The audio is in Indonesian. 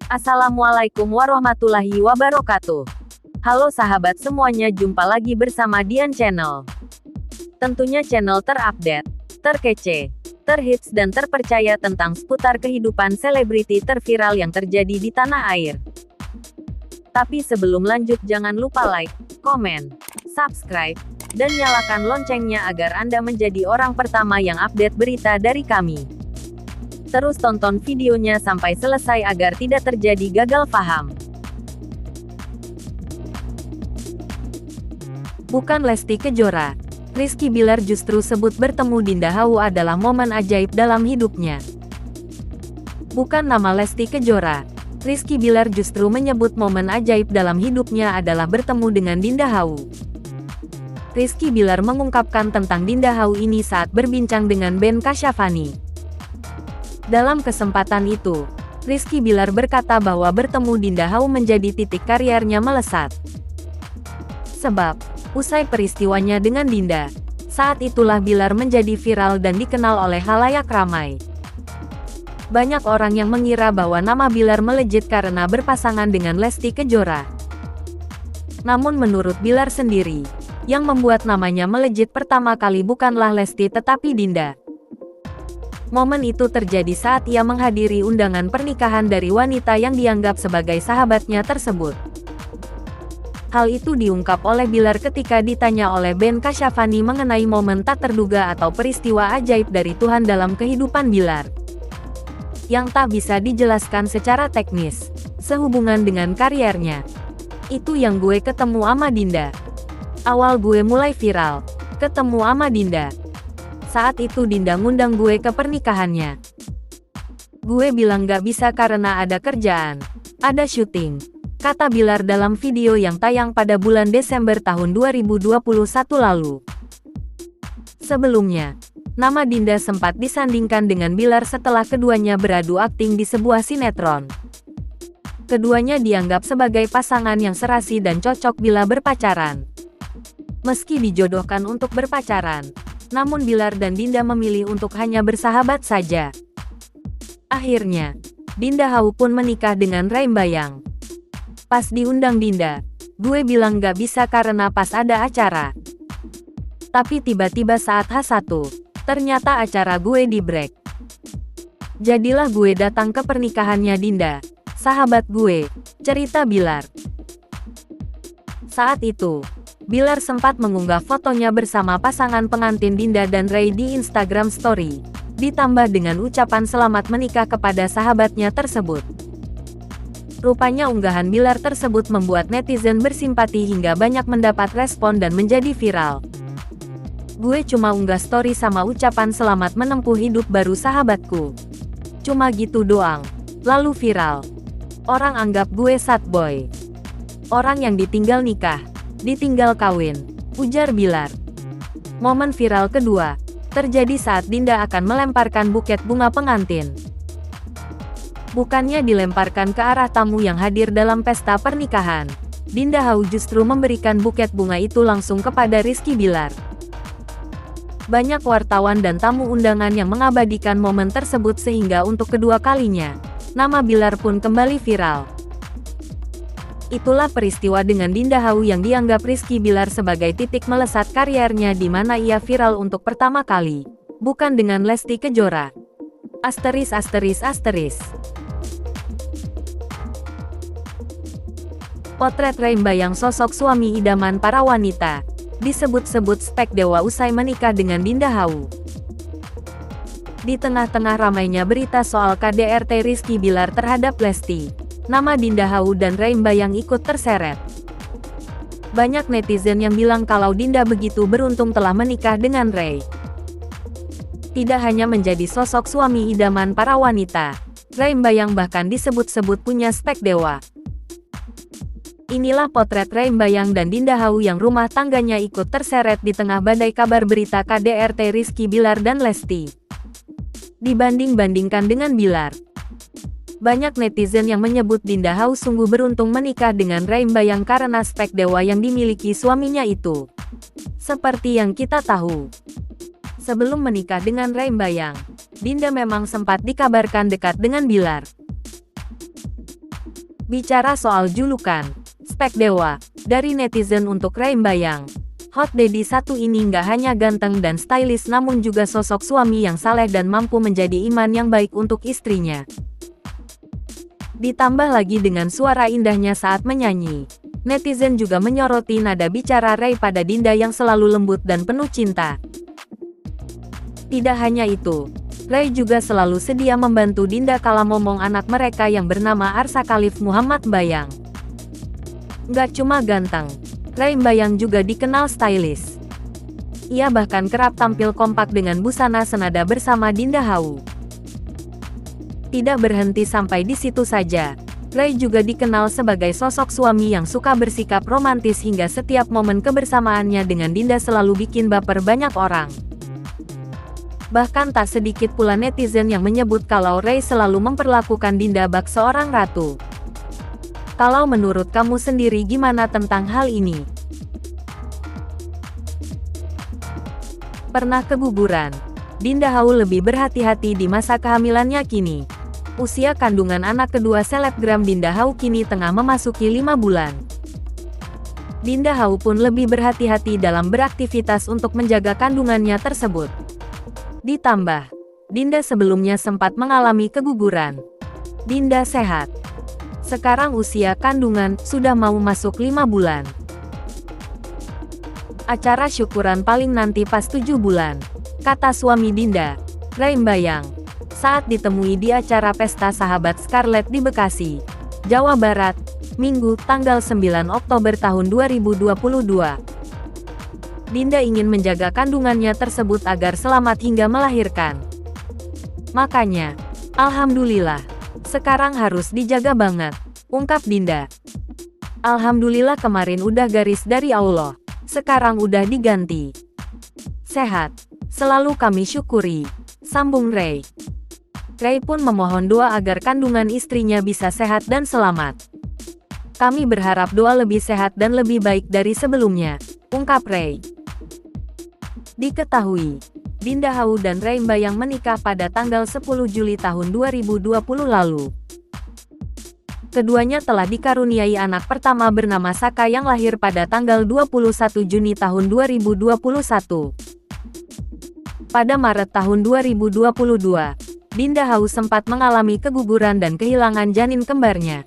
Assalamualaikum warahmatullahi wabarakatuh. Halo sahabat semuanya, jumpa lagi bersama Dian Channel. Tentunya channel terupdate, terkece, terhits dan terpercaya tentang seputar kehidupan selebriti terviral yang terjadi di tanah air. Tapi sebelum lanjut jangan lupa like, komen, subscribe, dan nyalakan loncengnya agar Anda menjadi orang pertama yang update berita dari kami. Terus tonton videonya sampai selesai agar tidak terjadi gagal paham. Bukan Lesti Kejora, Rizky Bilar justru sebut bertemu Dinda Hawu adalah momen ajaib dalam hidupnya. Bukan nama Lesti Kejora, Rizky Bilar justru menyebut momen ajaib dalam hidupnya adalah bertemu dengan Dinda Hawu. Rizky Bilar mengungkapkan tentang Dinda Hawu ini saat berbincang dengan Ben Kasyafani. Dalam kesempatan itu, Rizky Bilar berkata bahwa bertemu Dinda Hawu menjadi titik karirnya melesat. Sebab, usai peristiwanya dengan Dinda, saat itulah Bilar menjadi viral dan dikenal oleh khalayak ramai. Banyak orang yang mengira bahwa nama Bilar melejit karena berpasangan dengan Lesti Kejora. Namun menurut Bilar sendiri, yang membuat namanya melejit pertama kali bukanlah Lesti tetapi Dinda. Momen itu terjadi saat ia menghadiri undangan pernikahan dari wanita yang dianggap sebagai sahabatnya tersebut. Hal itu diungkap oleh Bilar ketika ditanya oleh Ben Kasyafani mengenai momen tak terduga atau peristiwa ajaib dari Tuhan dalam kehidupan Bilar, yang tak bisa dijelaskan secara teknis, sehubungan dengan kariernya. Itu yang gue ketemu ama Dinda. Awal gue mulai viral, ketemu ama Dinda. Saat itu Dinda ngundang gue ke pernikahannya. Gue bilang gak bisa karena ada kerjaan, ada syuting, kata Bilar dalam video yang tayang pada bulan Desember tahun 2021 lalu. Sebelumnya, nama Dinda sempat disandingkan dengan Bilar setelah keduanya beradu akting di sebuah sinetron. Keduanya dianggap sebagai pasangan yang serasi dan cocok bila berpacaran. Meski dijodohkan untuk berpacaran, namun Bilar dan Dinda memilih untuk hanya bersahabat saja. Akhirnya, Dinda Hawu pun menikah dengan Rembayang. Pas diundang Dinda, gue bilang gak bisa karena pas ada acara. Tapi tiba-tiba saat H1, ternyata acara gue di break. Jadilah gue datang ke pernikahannya Dinda, sahabat gue, cerita Bilar. Saat itu, Bilar sempat mengunggah fotonya bersama pasangan pengantin Dinda dan Ray di Instagram Story, ditambah dengan ucapan selamat menikah kepada sahabatnya tersebut. Rupanya unggahan Bilar tersebut membuat netizen bersimpati hingga banyak mendapat respon dan menjadi viral. Gue cuma unggah story sama ucapan selamat menempuh hidup baru sahabatku. Cuma gitu doang, lalu viral. Orang anggap gue sad boy. Orang yang ditinggal nikah, ditinggal kawin, ujar Bilar. Momen viral kedua terjadi saat Dinda akan melemparkan buket bunga pengantin. Bukannya dilemparkan ke arah tamu yang hadir dalam pesta pernikahan, Dinda Hawu justru memberikan buket bunga itu langsung kepada Rizky Bilar. Banyak wartawan dan tamu undangan yang mengabadikan momen tersebut sehingga untuk kedua kalinya, nama Bilar pun kembali viral. Itulah peristiwa dengan Dinda Hawu yang dianggap Rizky Bilar sebagai titik melesat kariernya di mana ia viral untuk pertama kali, bukan dengan Lesti Kejora. Asteris. Potret Rembayang, sosok suami idaman para wanita, disebut-sebut spek dewa usai menikah dengan Dinda Hawu. Di tengah-tengah ramainya berita soal KDRT Rizky Bilar terhadap Lesti, nama Dinda Hawu dan Rembayang ikut terseret. Banyak netizen yang bilang kalau Dinda begitu beruntung telah menikah dengan Ray. Tidak hanya menjadi sosok suami idaman para wanita, Rembayang bahkan disebut-sebut punya spek dewa. Inilah potret Rembayang dan Dinda Hawu yang rumah tangganya ikut terseret di tengah badai kabar berita KDRT Rizky Bilar dan Lesti. Dibanding-bandingkan dengan Bilar, banyak netizen yang menyebut Dinda Hawu sungguh beruntung menikah dengan Rembayang karena spek dewa yang dimiliki suaminya itu. Seperti yang kita tahu, sebelum menikah dengan Rembayang, Dinda memang sempat dikabarkan dekat dengan Bilar. Bicara soal julukan, spek dewa, dari netizen untuk Ray Mbayang. Hot Daddy satu ini nggak hanya ganteng dan stylish namun juga sosok suami yang saleh dan mampu menjadi iman yang baik untuk istrinya. Ditambah lagi dengan suara indahnya saat menyanyi. Netizen juga menyoroti nada bicara Ray pada Dinda yang selalu lembut dan penuh cinta. Tidak hanya itu, Ray juga selalu sedia membantu Dinda kala momong anak mereka yang bernama Arsa Khalif Muhammad Mbayang. Nggak cuma ganteng, Ray Mbayang juga dikenal stylish. Ia bahkan kerap tampil kompak dengan busana senada bersama Dinda Hau. Tidak berhenti sampai di situ saja, Ray juga dikenal sebagai sosok suami yang suka bersikap romantis hingga setiap momen kebersamaannya dengan Dinda selalu bikin baper banyak orang. Bahkan tak sedikit pula netizen yang menyebut kalau Ray selalu memperlakukan Dinda bak seorang ratu. Kalau menurut kamu sendiri gimana tentang hal ini? Pernah keguguran? Dinda Hau lebih berhati-hati di masa kehamilannya kini. Usia kandungan anak kedua selebgram Dinda Hau kini tengah memasuki 5 bulan. Dinda Hau pun lebih berhati-hati dalam beraktivitas untuk menjaga kandungannya tersebut. Ditambah, Dinda sebelumnya sempat mengalami keguguran. Dinda sehat. Sekarang usia kandungan sudah mau masuk 5 bulan. Acara syukuran paling nanti pas 7 bulan, kata suami Dinda, Ray Mbayang, saat ditemui di acara pesta sahabat Scarlett di Bekasi, Jawa Barat, Minggu, tanggal 9 Oktober tahun 2022. Dinda ingin menjaga kandungannya tersebut agar selamat hingga melahirkan. Makanya, alhamdulillah, sekarang harus dijaga banget, ungkap Dinda. Alhamdulillah kemarin udah garis dari Allah, sekarang udah diganti. Sehat, selalu kami syukuri, sambung Ray. Ray pun memohon doa agar kandungan istrinya bisa sehat dan selamat. Kami berharap doa lebih sehat dan lebih baik dari sebelumnya, ungkap Ray. Diketahui, Dinda Hau dan Ray Mbayang menikah pada tanggal 10 Juli tahun 2020 lalu. Keduanya telah dikaruniai anak pertama bernama Saka yang lahir pada tanggal 21 Juni tahun 2021. Pada Maret tahun 2022, Dinda Hau sempat mengalami keguguran dan kehilangan janin kembarnya.